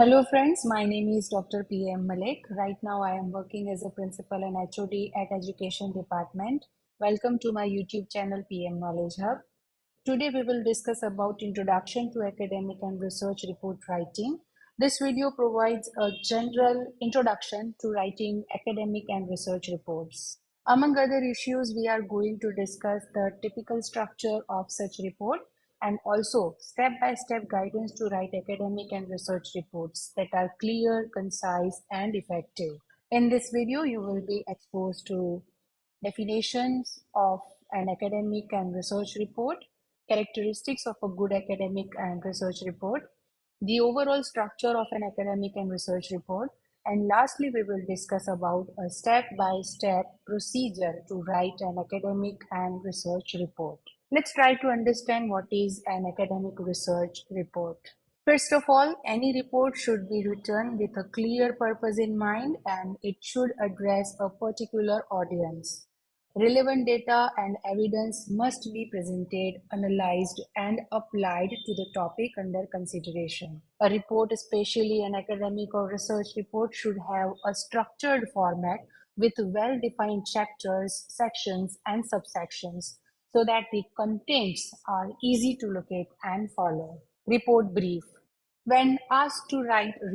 Hello friends, my name is Dr. P.M. Malik. Right now I am working as a principal and HOD at Education Department. Welcome to my YouTube channel PM Knowledge Hub. Today we will discuss about Introduction to Academic and Research Report Writing. This video provides a general introduction to writing academic and research reports. Among other issues, we are going to discuss the typical structure of such report and also step-by-step guidance to write academic and research reports that are clear, concise, and effective. In this video, you will be exposed to definitions of an academic and research report, characteristics of a good academic and research report, the overall structure of an academic and research report, and lastly, we will discuss about a step-by-step procedure to write an academic and research report. Let's try to understand what is an academic research report. First of all, any report should be written with a clear purpose in mind and it should address a particular audience. Relevant data and evidence must be presented, analyzed, and applied to the topic under consideration. A report, especially an academic or research report, should have a structured format with well-defined chapters, sections, and subsections so that the contents are easy to locate and follow. Report brief. When asked to write a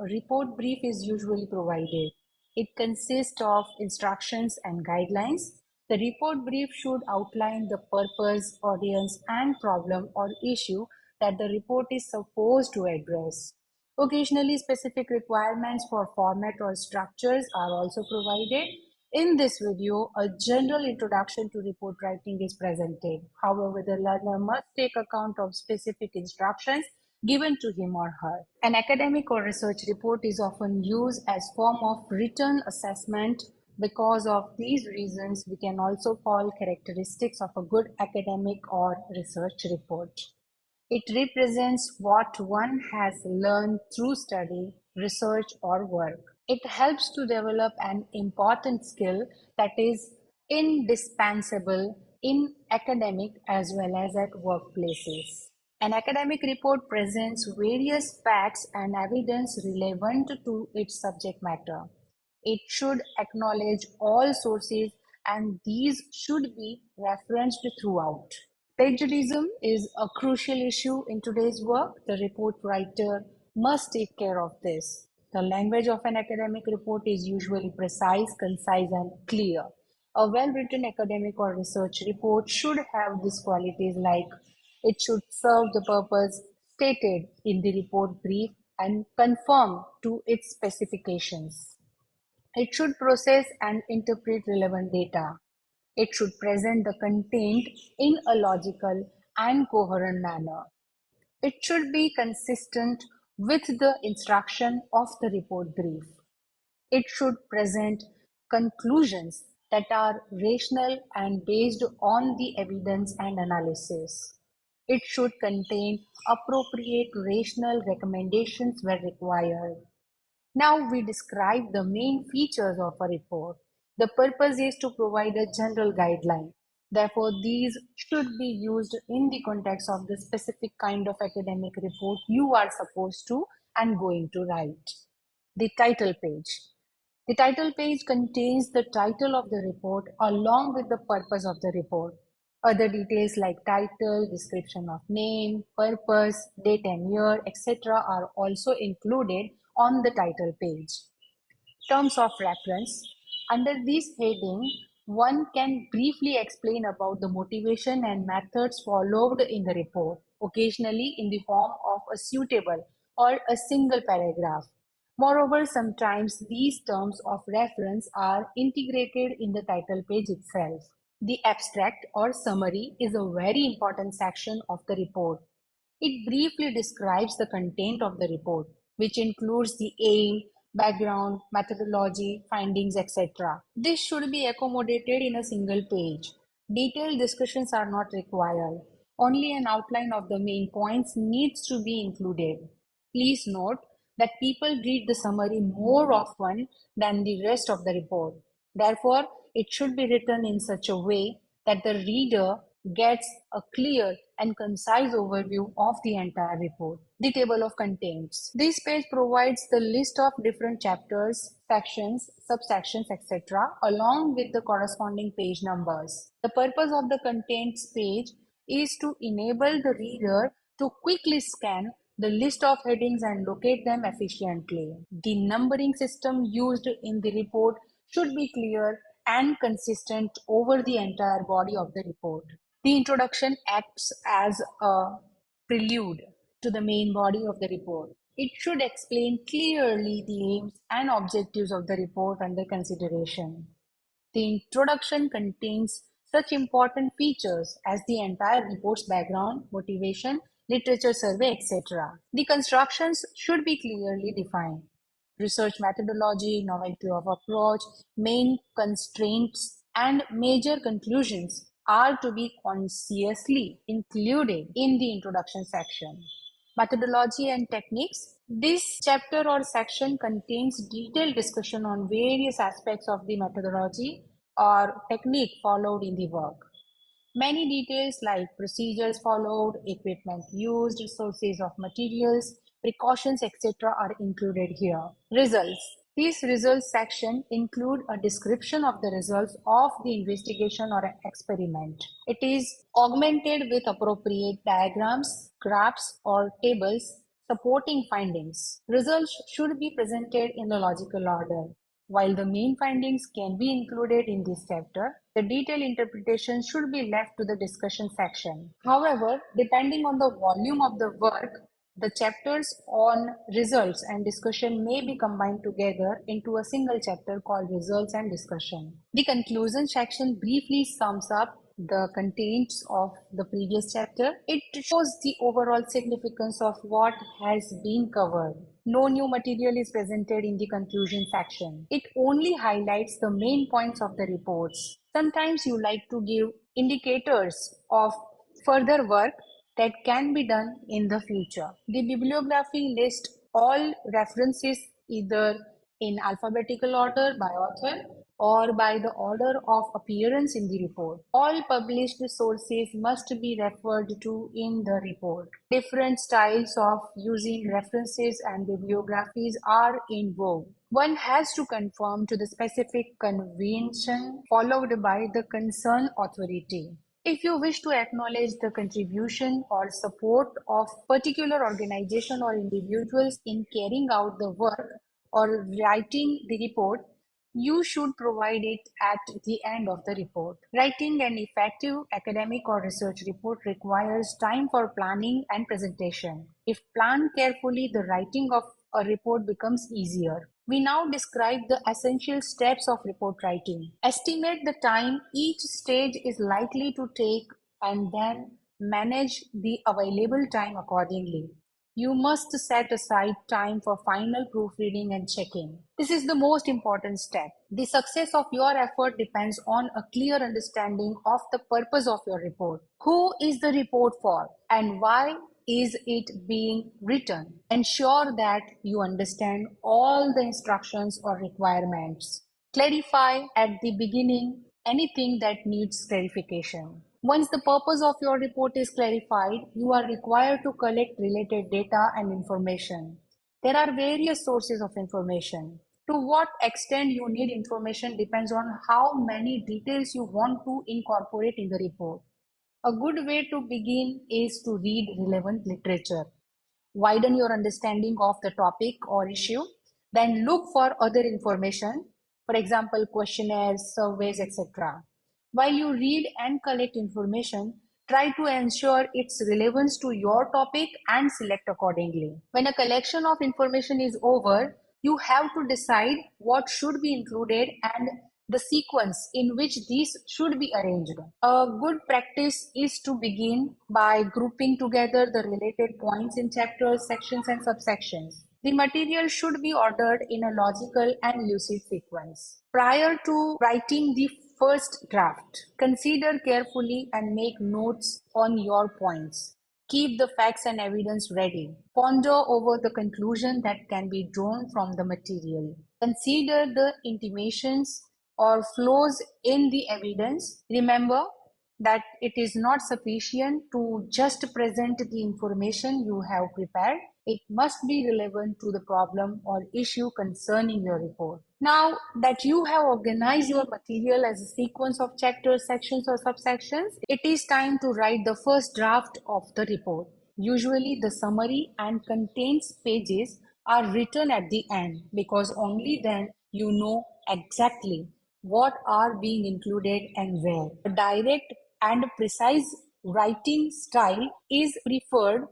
report brief is usually provided. It consists of instructions and guidelines. The report brief should outline the purpose, audience, and problem or issue that the report is supposed to address. Occasionally, specific requirements for format or structures are also provided. In this video, a general introduction to report writing is presented. However, the learner must take account of specific instructions given to him or her. An academic or research report is often used as form of written assessment. Because of these reasons, we can also call characteristics of a good academic or research report. It represents what one has learned through study, research, or work. It helps to develop an important skill that is indispensable in academic as well as at workplaces. An academic report presents various facts and evidence relevant to its subject matter. It should acknowledge all sources and these should be referenced throughout. Plagiarism is a crucial issue in today's work. The report writer must take care of this. The language of an academic report is usually precise, concise, and clear. A well-written academic or research report should have these qualities like it should serve the purpose stated in the report brief and conform to its specifications. It should process and interpret relevant data. It should present the content in a logical and coherent manner. It should be consistent with the instruction of the report brief. It should present conclusions that are rational and based on the evidence and analysis. It should contain appropriate rational recommendations where required. Now we describe the main features of a report. The purpose is to provide a general guideline. Therefore, these should be used in the context of the specific kind of academic report you are supposed to and going to write. The title page. The title page contains the title of the report along with the purpose of the report. Other details like title, description of name, purpose, date and year, etc. are also included on the title page. Terms of reference. Under this heading, one can briefly explain about the motivation and methods followed in the report, occasionally in the form of a suitable or a single paragraph. Moreover, sometimes these terms of reference are integrated in the title page itself. The abstract or summary is a very important section of the report. It briefly describes the content of the report, which includes the aim, background, methodology, findings, etc. This should be accommodated in a single page. Detailed discussions are not required. Only an outline of the main points needs to be included. Please note that people read the summary more often than the rest of the report. Therefore, it should be written in such a way that the reader gets a clear and concise overview of the entire report. The table of contents. This page provides the list of different chapters, sections, subsections, etc., along with the corresponding page numbers. The purpose of the contents page is to enable the reader to quickly scan the list of headings and locate them efficiently. The numbering system used in the report should be clear and consistent over the entire body of the report. The introduction acts as a prelude to the main body of the report. It should explain clearly the aims and objectives of the report under consideration. The introduction contains such important features as the entire report's background, motivation, literature survey, etc. The constructions should be clearly defined. Research methodology, novelty of approach, main constraints, and major conclusions are to be consciously included in the introduction section. Methodology and techniques. This chapter or section contains detailed discussion on various aspects of the methodology or technique followed in the work. Many details like procedures followed, equipment used, sources of materials, precautions, etc. are included here. Results. This results section include a description of the results of the investigation or experiment. It is augmented with appropriate diagrams, graphs, or tables supporting findings. Results should be presented in a logical order. While the main findings can be included in this chapter, the detailed interpretation should be left to the discussion section. However, depending on the volume of the work, the chapters on results and discussion may be combined together into a single chapter called results and discussion. The conclusion section briefly sums up the contents of the previous chapter. It shows the overall significance of what has been covered. No new material is presented in the conclusion section. It only highlights the main points of the reports. Sometimes you like to give indicators of further work that can be done in the future. The bibliography lists all references either in alphabetical order by author or by the order of appearance in the report. All published sources must be referred to in the report. Different styles of using references and bibliographies are in vogue. One has to conform to the specific convention followed by the concerned authority. If you wish to acknowledge the contribution or support of particular organization or individuals in carrying out the work or writing the report, you should provide it at the end of the report. Writing an effective academic or research report requires time for planning and presentation. If planned carefully, the writing of a report becomes easier. We now describe the essential steps of report writing. Estimate the time each stage is likely to take and then manage the available time accordingly. You must set aside time for final proofreading and checking. This is the most important step. The success of your effort depends on a clear understanding of the purpose of your report. Who is the report for and why is it being written? Ensure that you understand all the instructions or requirements. Clarify at the beginning anything that needs clarification. Once the purpose of your report is clarified, you are required to collect related data and information. There are various sources of information. To what extent you need information depends on how many details you want to incorporate in the report. A good way to begin is to read relevant literature. Widen your understanding of the topic or issue. Then look for other information, for example, questionnaires, surveys, etc. While you read and collect information, try to ensure its relevance to your topic and select accordingly. When a collection of information is over, you have to decide what should be included and the sequence in which these should be arranged. A good practice is to begin by grouping together the related points in chapters, sections, and subsections. The material should be ordered in a logical and lucid sequence. Prior to writing the first draft, consider carefully and make notes on your points. Keep the facts and evidence ready. Ponder over the conclusion that can be drawn from the material. Consider the intimations or flaws in the evidence. Remember, that it is not sufficient to just present the information you have prepared. It must be relevant to the problem or issue concerning your report. Now that you have organized your material as a sequence of chapters, sections, or subsections, it is time to write the first draft of the report. Usually, the summary and contents pages are written at the end because only then you know exactly what are being included and where. A direct and precise writing style is preferred.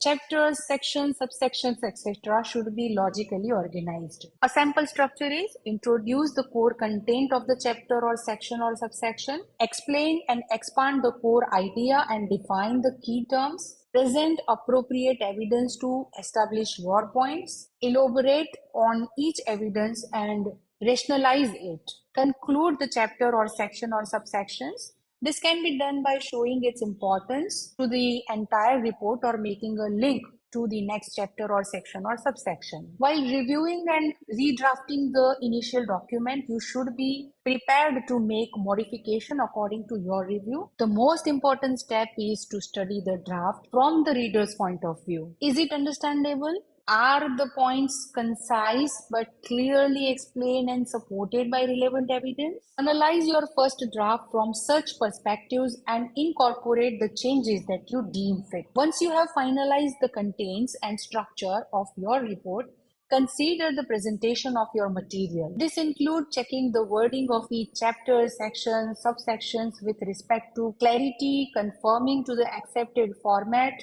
Chapters, sections, subsections, etc. should be logically organized. A sample structure is introduce the core content of the chapter or section or subsection, explain and expand the core idea and define the key terms, present appropriate evidence to establish your points, elaborate on each evidence and rationalize it, conclude the chapter or section or subsections. This can be done by showing its importance to the entire report or making a link to the next chapter or section or subsection. While reviewing and redrafting the initial document, you should be prepared to make modification according to your review. The most important step is to study the draft from the reader's point of view. Is it understandable? Are the points concise but clearly explained and supported by relevant evidence? Analyze your first draft from such perspectives and incorporate the changes that you deem fit. Once you have finalized the contents and structure of your report, consider the presentation of your material. This includes checking the wording of each chapter, section, subsections with respect to clarity, confirming to the accepted format,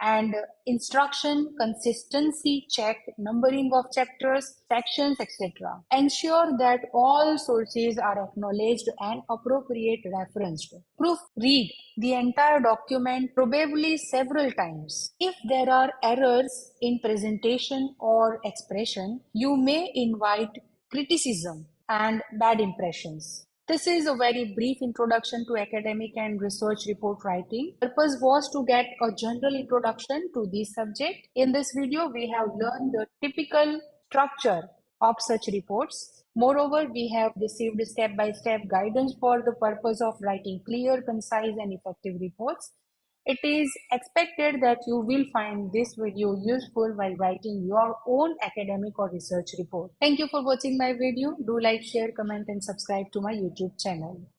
and instruction consistency check, numbering of chapters, sections, etc. Ensure that all sources are acknowledged and appropriate referenced. Proofread the entire document probably several times. If there are errors in presentation or expression, you may invite criticism and bad impressions. This is a very brief introduction to academic and research report writing. The purpose was to get a general introduction to this subject. In this video, we have learned the typical structure of such reports. Moreover, we have received step-by-step guidance for the purpose of writing clear, concise, and effective reports. It is expected that you will find this video useful while writing your own academic or research report. Thank you for watching my video. Do like, share, comment, and subscribe to my YouTube channel.